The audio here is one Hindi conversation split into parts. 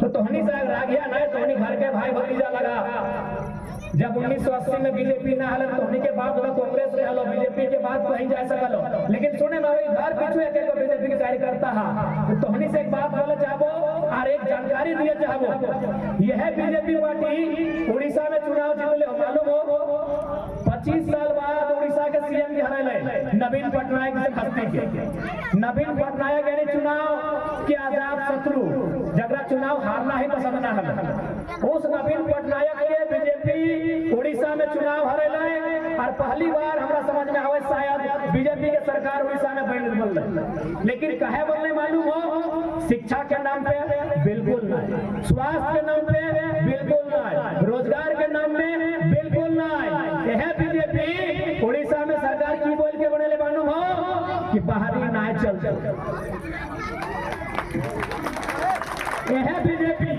तो तोहनी से रह गया नहीं, तोहनी घर के भाई भतीजा लगा। जब 1980 में बीजेपी ना हल तोहनी के बाद कांग्रेस में हलो, बीजेपी के बाद कहीं जा सकलो। लेकिन सुने में घर पीछू एक बीजेपी के कार्यकर्ता है। तोहनी से एक बात बोले चाहबो और एक जानकारी दिए चाहबो। यह बीजेपी पार्टी उड़ीसा में चुनाव जीतले हो, मालूम हो 25 साल बाद उड़ीसा के सीएम के हराइले नवीन पटनायक से खस्ती के। नवीन पटनायक यानी चुनाव के आजाद शत्रु, जगरा चुनाव हारना ही पसंद ना है। उस नवीन पटनायक के बीजेपी उड़ीसा में चुनाव हराइले और पहली बार हमरा समझ में आवे शायद बीजेपी के सरकार उड़ीसा में बनल। लेकिन कहे बनले मालूम हो, शिक्षा के नाम पे बिल्कुल नहीं, स्वास्थ्य के नाम पे बिल्कुल नहीं, रोजगार के नाम में बिल्कुल नहीं। यह बीजेपी उड़ीसा में सरकार की बोल के बनेले मालूम हो कि बाहरी नाय चल यह बीजेपी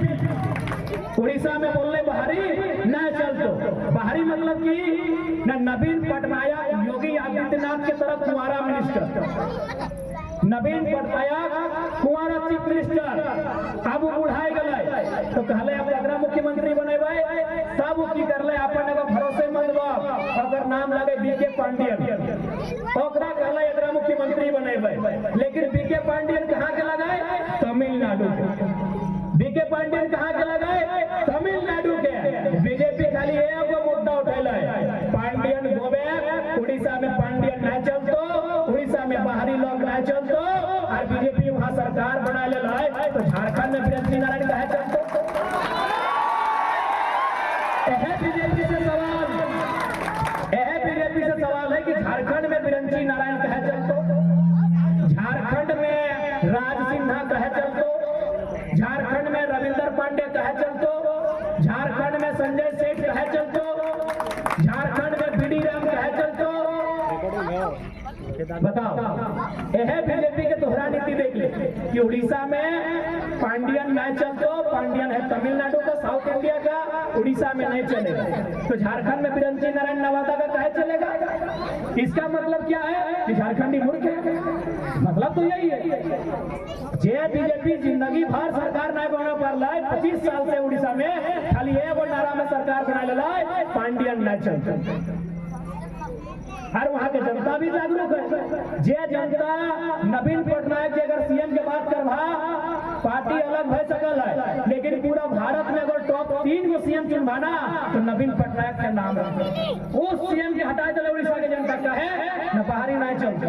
उड़ीसा में बोलने बाहरी न चल दो। बाहरी मतलब कि न नवीन पटनायक योगी आदित्यनाथ के तरफ कुंवारा मिनिस्टर, नवीन पटनायक कुंवारा चीफ मिनिस्टर, अब बुढ़ाए गए तो कहले अब अगरा मुख्यमंत्री बनेबे, तब की करले अपन एगो भरोसेमंद बाप अगर नाम लगे बीके पांडियन, ओकरा कहले अगरा मुख्यमंत्री बनेबे। लेकिन बीके पांडियन कहां के लगाए? तमिलनाडु के। बीके पांडियन कहां के लगाए? तमिलनाडु के। बीजेपी खाली एगो मुद्दा उठैले, पांडियन गोबे उड़ीसा में पांडियन ना चलतो, उड़ीसा में बाहरी लोग ना चलतो और बीजेपी वहां सरकार बना ले रहा तो झारखंड में बिरंची नारायण कहे चलतो। बीजेपी से सवाल है कि झारखंड में बिरंची नारायण कहे चलतो, झारखंड में राज सिन्हा कहे चलतो, झारखंड में रविंदर पांडे कहे चलतो, झारखंड में संजय सेठ कहे चलतो, झारखंड में बीडी राम कहे चलतो। बताओ, यह बीजेपी के दोहरा नीति देख ले कि उड़ीसा में पांडियन नहीं चलतो, पांडियन है तमिलनाडु का, साउथ इंडिया का, उड़ीसा में नहीं चलेगा। तो झारखंड में बिरंची नारायण नवादा का कहे चलेगा? इसका मतलब क्या है कि झारखंडी मूर्ख है। मतलब तो यही है जे बीजेपी जिंदगी भर सरकार नहीं बना पाला, 25 साल से उड़ीसा में खाली एगो नारा में सरकार बना लेला, पांडियन नहीं चलता। और वहां के जनता भी जागरूक है। जे जनता नवीन पटनायक अगर सीएम के बात करवा, पार्टी अलग हो सकल है, लेकिन पूरा भारत में अगर टॉप 3 को सीएम चुनवाना तो नवीन पटनायक का नाम रखो। उस सीएम के हटाए चले उड़ीसा के जनता कहे न बाहरी नहीं चलते,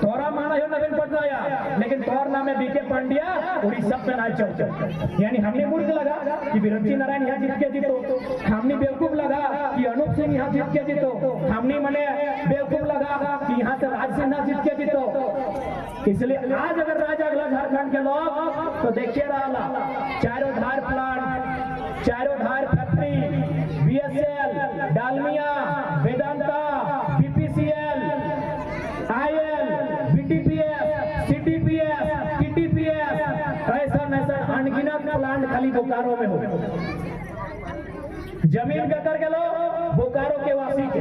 तोरा माना हो नवीन पटनायक, लेकिन तोर नाम है बीके पांड्या, उड़ीसा में नहीं चलते। यानी हमने मूर्ख लगा कि बिरंची नारायण यहाँ जीत के जीतो, हमने बेवकूफ लगा कि अनूप सिंह यहाँ जीत के जीतो, हमने मने बेवकूफ लगा कि यहाँ से राज सिन्हा जीत के जीतो। इसलिए आज अगर राजा अगला झारखंड के लोग तो देखिए रहा, चारों धार प्लांट, चारों धार factory, BSL, Dalmia, Vedanta, BPCL, IL, BTPS, CTPS, TTPS, ऐसा अनगिनत प्लांट खाली बोकारो में हो। जमीन का कर के लो बोकारो के वासी के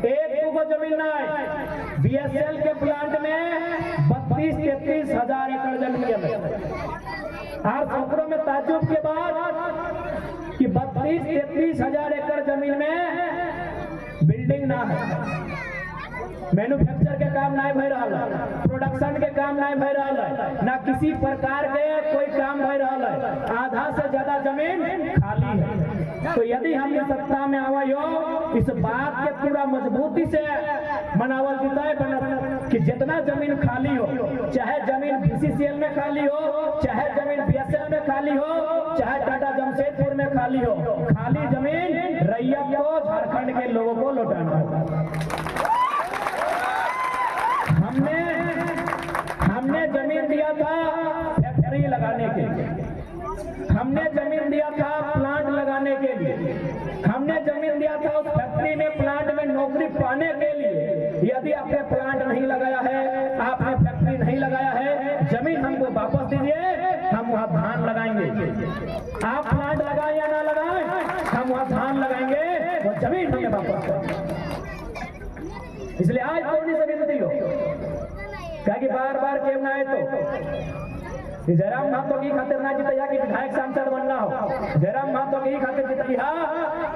एक को जमीन ना है। बीएसएल के प्लांट में 32-33 हजार एकड़ जमीन है। और खबरों में ताज्जुब के बाद कि 32-33 हजार एकड़ जमीन में बिल्डिंग ना है, मैन्युफैक्चर के काम नहीं भय रहा है, प्रोडक्शन के काम नहीं भय रहा है, ना किसी प्रकार के कोई काम भय रहा है, आधा से ज्यादा जमीन खाली है। तो यदि हम सत्ता में आवायो, इस बात के पूरा मजबूती से मनावल जीता कि जितना जमीन खाली हो, चाहे जमीन बीसीसीएल में खाली हो, चाहे जमीन बीएसएल में खाली हो, चाहे टाटा जमशेदपुर में खाली हो, खाली जमीन रैयत को, झारखंड के लोगों को लौटाना होगा। हमने जमीन दिया था फैक्ट्री लगाने के लिए, हमने जमीन दिया था प्लांट लगाने के लिए, हमने जमीन दिया था उस फैक्ट्री में, प्लांट में नौकरी पाने के लिए। यदि आपने प्लांट नहीं लगाया है, आपने फैक्ट्री नहीं लगाया है, जमीन हमको वापस दीजिए, हम वहां धान लगाएंगे। आप प्लांट लगाए या ना लगाए, हम वहां धान लगाएंगे, वो जमीन हमें वापस करें। इसलिए आज कौन सी विनती हो कि बार बार क्यों आए तो जयराम महतो की खातिर ना जितैया कि विधायक सांसद बनना हो, जयराम महतो की खातिर जितैया